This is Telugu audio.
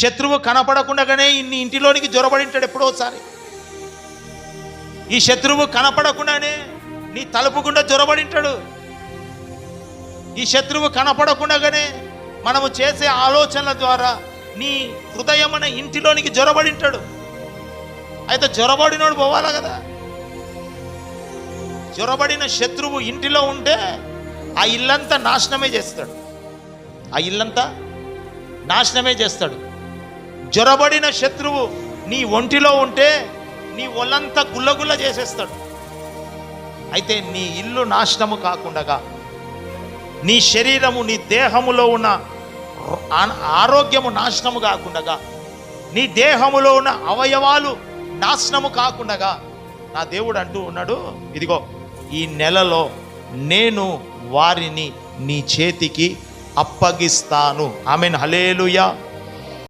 శత్రువు కనపడకుండానే నీ ఇంటిలోనికి జొరబడింటాడు ఎప్పుడోసారి. ఈ శత్రువు కనపడకుండానే నీ తలుపు గుండా జొరబడింటాడు. ఈ శత్రువు కనపడకుండానే మనము చేసే ఆలోచనల ద్వారా నీ హృదయం అనే ఇంటిలోనికి జొరబడింటాడు. అయితే జొరబడినోడు పోవాలా కదా. జొరబడిన శత్రువు ఇంటిలో ఉంటే ఆ ఇల్లంతా నాశనమే చేస్తాడు. ఆ ఇల్లంతా నాశనమే చేస్తాడు. జొరబడిన శత్రువు నీ ఒంటిలో ఉంటే నీ ఒళ్ళంతా గుల్లగుల్ల చేసేస్తాడు. అయితే నీ ఇల్లు నాశనము కాకుండా, నీ శరీరము నీ దేహములో ఉన్న ఆరోగ్యము నాశనము కాకుండా, నీ దేహములో ఉన్న అవయవాలు నాశనము కాకుండా నా దేవుడు అంటూ ఉన్నాడు, ఇదిగో ఈ నెలలో నేను వారిని నీ చేతికి అప్పగిస్తాను. ఆమేన్, హల్లెలూయా.